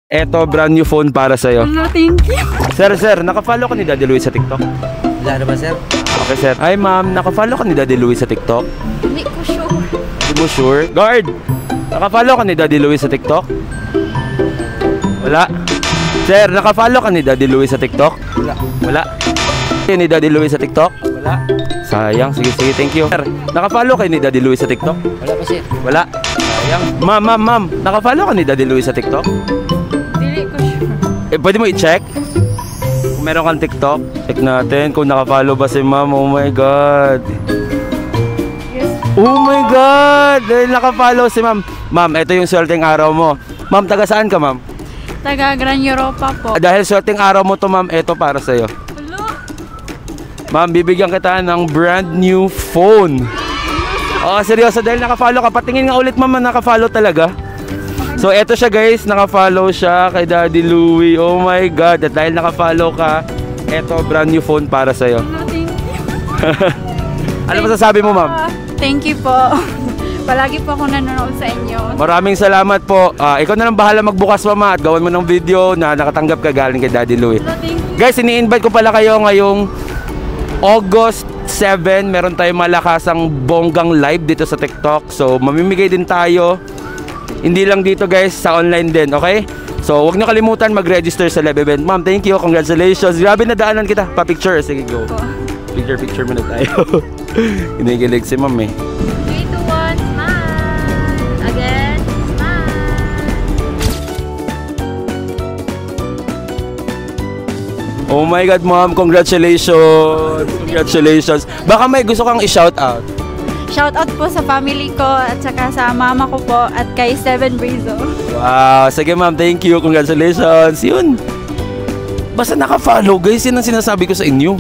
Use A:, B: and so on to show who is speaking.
A: Eto, brand new phone para sa'yo.
B: Hello, thank you.
A: Sir, nakafollow ka ni Daddy Louie sa TikTok?
C: Wala naman, sir.
A: Okay, sir. Ay, ma'am, nakafollow ka ni Daddy Louie sa TikTok?
B: Hindi ko sure.
A: Hindi mo sure? Guard! Nakafollow ka ni Daddy Louie sa TikTok? Wala. Sir, nakafollow ka ni Daddy Louie sa TikTok? Wala. Ni Daddy Louie sa TikTok?
C: Wala.
A: Sayang. Sige, thank you. Sir, nakafollow ka ni Daddy Louie sa TikTok?
C: Wala pa, sir.
A: Wala. Sayang. Ma'am, nakafollow ka ni Daddy Louie sa TikTok?
B: Hindi ko sure.
A: Pwede mo i-check? Kung meron kang TikTok, check natin kung nakafollow ba si ma'am. Oh my God.
B: Yes.
A: Oh my God! Dahil nakafollow si ma'am. Ma'am, ito yung swerteng araw mo. Ma'am, taga saan ka, ma'am?
B: Taga Gran Europa po.
A: Dahil swerteng araw mo to, ma'am, ito para sa'yo.
B: Hello?
A: Ma'am, bibigyan kita ng brand new phone. Oh, seryoso, dahil nakafollow ka. Patingin nga ulit, ma'am, na nakafollow talaga. So, eto siya, guys. Nakafollow siya kay Daddy Louie. Oh my God. At dahil nakafollow ka, eto, brand new phone para sa'yo.
B: Hello, thank you.
A: Ano masasabi mo, ma'am?
B: Thank you po. Palagi po ako nanonood sa inyo.
A: Maraming salamat po. Ikaw na lang bahala magbukas, mama, at gawin mo ng video na nakatanggap ka galing kay Daddy Louie.
B: Hello, thank you.
A: Guys, ini-invite ko pala kayo ngayong August 7. Meron tayong malakasang bonggang live dito sa TikTok. So, mamimigay din tayo. Hindi lang dito, guys, sa online din, okay? So, huwag niyo kalimutan mag-register sa live event. Ma'am, thank you. Congratulations. Grabe na daanan kita. Pa-picture. Sige, go. Picture muna tayo. Kinikilig si ma'am eh.
B: 3, 2, 1, smile. Again, smile.
A: Oh my God, ma'am. Congratulations. Congratulations. Baka may gusto kang i-shout out.
B: Shoutout po sa family ko at saka sa mama ko po at kay Seven Brizo.
A: Wow. Sige, ma'am. Thank you. Congratulations. Yun. Basta naka-follow, guys. Yan ang sinasabi ko sa inyo.